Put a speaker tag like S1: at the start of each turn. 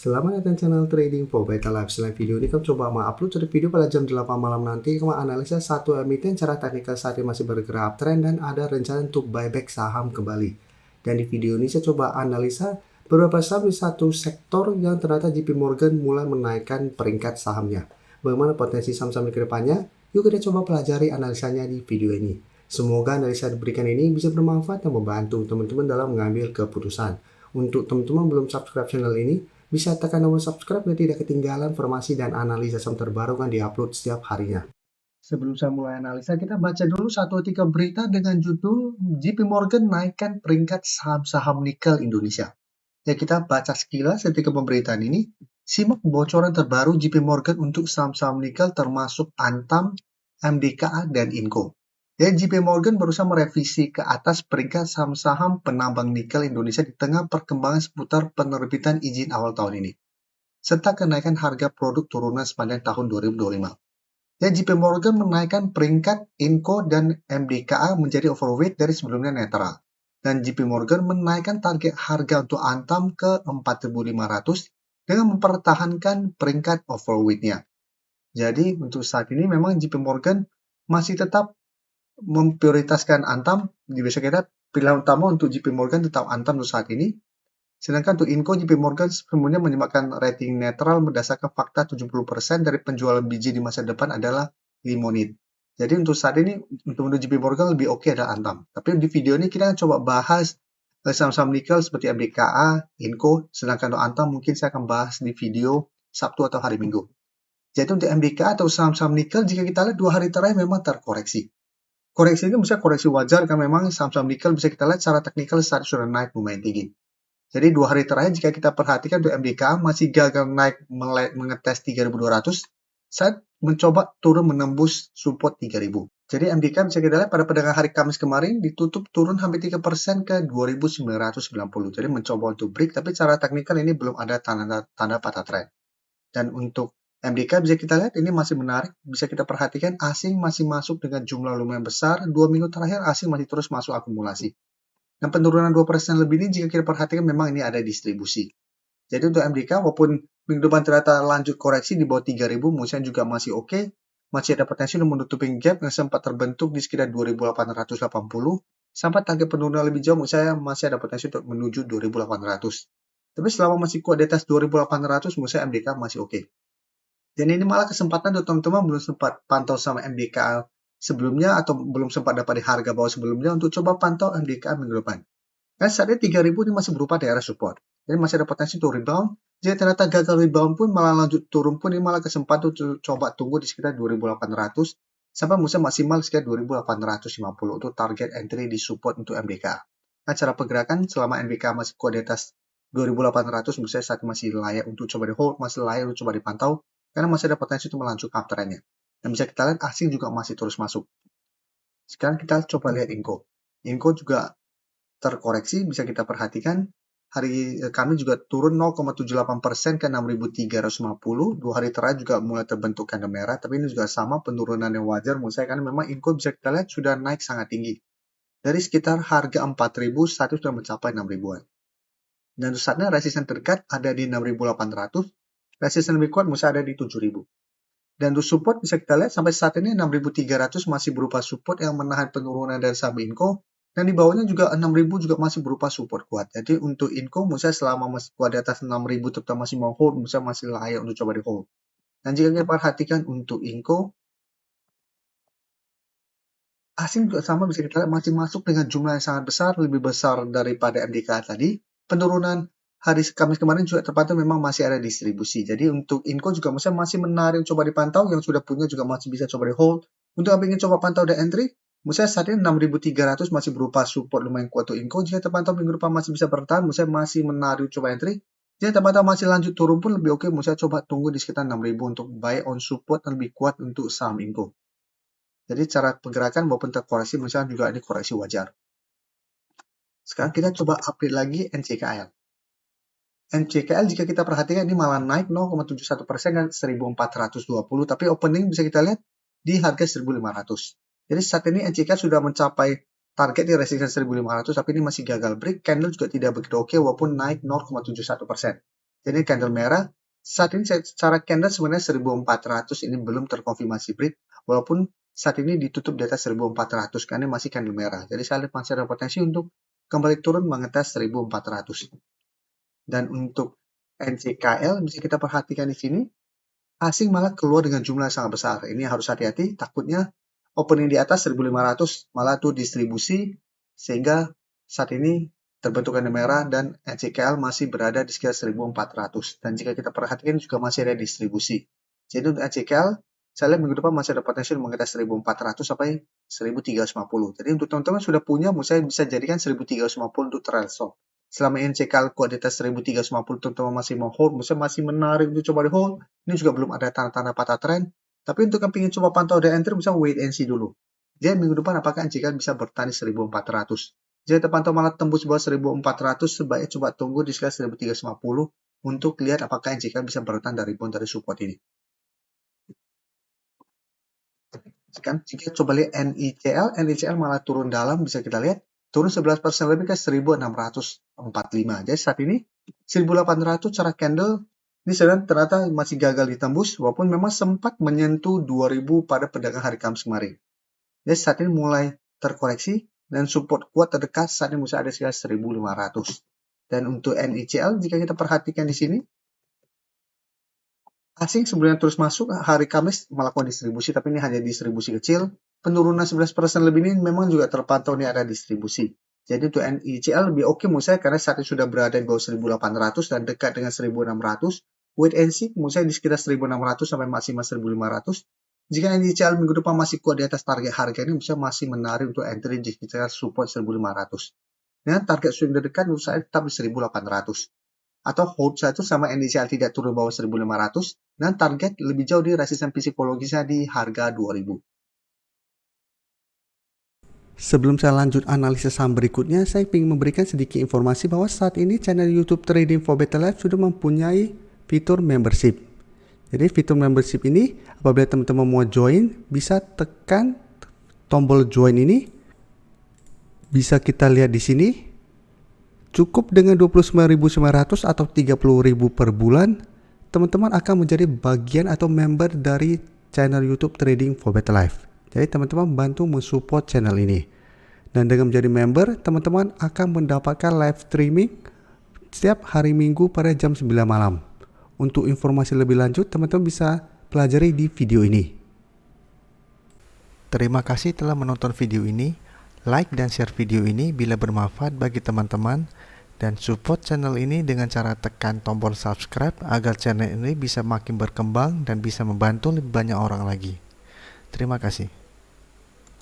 S1: Selamat datang channel Trading for Better Life. Selain video ini, kami coba upload satu video pada jam 8 malam nanti. Kami analisa satu emiten secara teknikal saat ini masih bergerak uptrend dan ada rencana untuk buyback saham kembali. Dan di video ini saya coba analisa beberapa saham di satu sektor yang ternyata JP Morgan mulai menaikkan peringkat sahamnya. Bagaimana potensi saham-saham ke depannya? Yuk kita coba pelajari analisanya di video ini. Semoga analisa diberikan ini bisa bermanfaat dan membantu teman-teman dalam mengambil keputusan. Untuk teman-teman belum subscribe channel ini, bisa tekan tombol subscribe dan tidak ketinggalan informasi dan analisa saham terbaru kan diupload setiap harinya. Sebelum saya mulai analisa, kita baca dulu 1-3 berita dengan judul JP Morgan naikkan peringkat saham-saham nikel Indonesia. Ya, kita baca sekilas ketika pemberitaan ini. Simak bocoran terbaru JP Morgan untuk saham-saham nikel termasuk Antam, MDKA, dan Inco. Ya, JP Morgan berusaha merevisi ke atas peringkat saham-saham penambang nikel Indonesia di tengah perkembangan seputar penerbitan izin awal tahun ini, serta kenaikan harga produk turunan sepanjang tahun 2025. Ya, JP Morgan menaikkan peringkat Inco dan MDKA menjadi overweight dari sebelumnya netral. Dan JP Morgan menaikkan target harga untuk Antam ke 4.500 dengan mempertahankan peringkat overweight-nya. Jadi, untuk saat ini memang JP Morgan masih tetap memprioritaskan Antam. Bisa kita pilihan utama untuk JP Morgan tetap Antam untuk saat ini. Sedangkan untuk Inco, JP Morgan sebelumnya menyematkan rating netral berdasarkan fakta 70% dari penjualan biji di masa depan adalah limonit. Jadi untuk saat ini, untuk JP Morgan lebih oke adalah Antam. Tapi di video ini kita coba bahas saham-saham nikel seperti MDKA, Inco, sedangkan untuk Antam mungkin saya akan bahas di video Sabtu atau hari Minggu. Jadi untuk MDKA atau saham-saham nikel, jika kita lihat 2 hari terakhir memang terkoreksi. Koreksi ini misalnya koreksi wajar karena memang saham-saham nikel bisa kita lihat secara teknikal saat sudah naik lumayan tinggi. Jadi 2 hari terakhir jika kita perhatikan untuk MDKA masih gagal naik mengetes 3.200 saat mencoba turun menembus support 3.000. Jadi MDKA bisa kita lihat pada perdagangan hari Kamis kemarin ditutup turun hampir 3% ke 2.990. Jadi mencoba untuk break tapi secara teknikal ini belum ada tanda patah trend. Dan untuk MDK bisa kita lihat ini masih menarik, bisa kita perhatikan asing masih masuk dengan jumlah lumayan besar, 2 minggu terakhir asing masih terus masuk akumulasi. Dan penurunan 2% lebih ini jika kita perhatikan memang ini ada distribusi. Jadi untuk MDK walaupun minggu depan ternyata lanjut koreksi di bawah 3.000, misalnya juga masih oke, masih ada potensi untuk menutupi gap yang sempat terbentuk di sekitar 2.880, sampai target penurunan lebih jauh misalnya masih ada potensi untuk menuju 2.800. Tapi selama masih kuat di atas 2.800, misalnya MDK masih oke. Dan ini malah kesempatan untuk teman-teman belum sempat pantau sama MDKA sebelumnya atau belum sempat dapat di harga bawah sebelumnya untuk coba pantau MDKA minggu depan. Kan saat ini 3.000 ini masih berupa daerah support. Jadi masih ada potensi untuk rebound. Jika ternyata gagal rebound pun malah lanjut turun pun ini malah kesempatan untuk coba tunggu di sekitar 2.800 sampai maksimal sekitar 2.850 untuk target entry di support untuk MDKA. Nah, cara pergerakan selama MDKA masih kuat di atas 2.800 menurut saya saat masih layak untuk coba di hold, masih layak untuk coba dipantau. Karena masih ada potensi untuk melanjutkan uptrend-nya. Dan bisa kita lihat asing juga masih terus masuk. Sekarang kita coba lihat Inco. Inco juga terkoreksi, bisa kita perhatikan. Hari kami juga turun 0,78% ke 6.350. 2 hari terakhir juga mulai terbentuk candle merah. Tapi ini juga sama penurunan yang wajar menurut saya. Karena memang Inco bisa kita lihat sudah naik sangat tinggi. Dari sekitar harga 4.000, status sudah mencapai 6.000-an. Dan saatnya resisten terdekat ada di 6.800. Resisten lebih kuat masih ada di 7.000. Dan untuk support bisa kita lihat sampai saat ini 6.300 masih berupa support yang menahan penurunan dari saham Inco. Dan di bawahnya juga 6.000 juga masih berupa support kuat. Jadi untuk Inco misalnya selama masih kuat di atas 6.000 tetap masih mau hold, misalnya masih layak untuk coba di hold. Dan jika kita perhatikan untuk Inco, asing juga sama bisa kita lihat masih masuk dengan jumlah yang sangat besar, lebih besar daripada MDK tadi. Penurunan hari Kamis kemarin juga terpantau memang masih ada distribusi. Jadi untuk Inco juga masih menarik coba dipantau, yang sudah punya juga masih bisa coba di hold. Untuk yang ingin coba pantau dan entry, misalnya saat ini 6.300 masih berupa support lumayan kuat untuk Inco. Jika terpantau minggu depan masih bisa bertahan, misalnya masih menarik coba entry. Jika terpantau masih lanjut turun pun lebih oke, misalnya coba tunggu di sekitar 6.000 untuk buy on support yang lebih kuat untuk saham Inco. Jadi cara pergerakan walaupun terkoreksi, misalnya juga ini koreksi wajar. Sekarang kita coba update lagi NCKL. NCKL jika kita perhatikan ini malah naik 0,71% kan 1.420, tapi opening bisa kita lihat di harga 1.500. Jadi saat ini NCKL sudah mencapai target di resistance 1.500, tapi ini masih gagal break. Candle juga tidak begitu oke walaupun naik 0,71%. Jadi candle merah. Saat ini secara candle sebenarnya 1400 ini belum terkonfirmasi break, walaupun saat ini ditutup di atas 1400 karena masih candle merah. Jadi saya lihat masih ada potensi untuk kembali turun mengetes 1400. Dan untuk NCKL bisa kita perhatikan di sini, asing malah keluar dengan jumlah yang sangat besar. Ini harus hati-hati, takutnya opening di atas 1500 malah tuh distribusi, sehingga saat ini terbentuk candle merah dan NCKL masih berada di sekitar 1400. Dan jika kita perhatikan juga masih ada distribusi. Jadi untuk NCKL, saya lihat minggu depan masih ada potensi mengetes 1400 sampai 1350. Jadi untuk teman-teman sudah punya, saya bisa jadikan 1350 untuk trail stop. Selama NCKL kuat di atas 1350, teman-teman masih mau hold, masih menarik untuk coba di hold. Ini juga belum ada tanda-tanda patah tren. Tapi untuk yang ingin coba pantau dan entry, bisa wait and see dulu. Jadi minggu depan apakah NCKL bisa bertahan di 1400. Jika terpantau malah tembus bawah 1400, sebaiknya coba tunggu di sekitar 1350 untuk lihat apakah NCKL bisa bertahan dari rebound dari support ini. Sekarang jika coba lihat NICL malah turun dalam, bisa kita lihat turun 11% lebih ke 1645. Jadi saat ini 1800 cara candle ini sebenarnya ternyata masih gagal ditembus, walaupun memang sempat menyentuh 2000 pada perdagangan hari Kamis kemarin. Jadi saat ini mulai terkoreksi dan support kuat terdekat saat ini bisa ada sekitar 1500. Dan untuk NICL jika kita perhatikan di sini, asing sebelumnya terus masuk hari Kamis melakukan distribusi, tapi ini hanya distribusi kecil. Penurunan 11% lebih ini memang juga terpantau nih ada distribusi. Jadi untuk NICL lebih oke menurut saya karena saat ini sudah berada di bawah 1800 dan dekat dengan 1600. Wait and see menurut saya di sekitar 1600 sampai maksimal 1500. Jika NICL minggu depan masih kuat di atas target harga ini, bisa masih menarik untuk entry di sekitar support 1500. Dengan target swing terdekat menurut saya tetap di 1800. Atau hold satu sama NICL tidak turun bawah 1500 dan target lebih jauh di resisten psikologisnya di harga 2000. Sebelum saya lanjut analisis saham berikutnya, saya ingin memberikan sedikit informasi bahwa saat ini channel YouTube Trading for Better Life sudah mempunyai fitur membership. Jadi fitur membership ini apabila teman-teman mau join, bisa tekan tombol join ini. Bisa kita lihat di sini. Cukup dengan 29.900 atau 30.000 per bulan, teman-teman akan menjadi bagian atau member dari channel YouTube Trading for Better Life. Jadi teman-teman bantu mensupport channel ini. Dan dengan menjadi member, teman-teman akan mendapatkan live streaming setiap hari Minggu pada jam 9 malam. Untuk informasi lebih lanjut, teman-teman bisa pelajari di video ini. Terima kasih telah menonton video ini. Like dan share video ini bila bermanfaat bagi teman-teman. Dan support channel ini dengan cara tekan tombol subscribe agar channel ini bisa makin berkembang dan bisa membantu lebih banyak orang lagi. Terima kasih.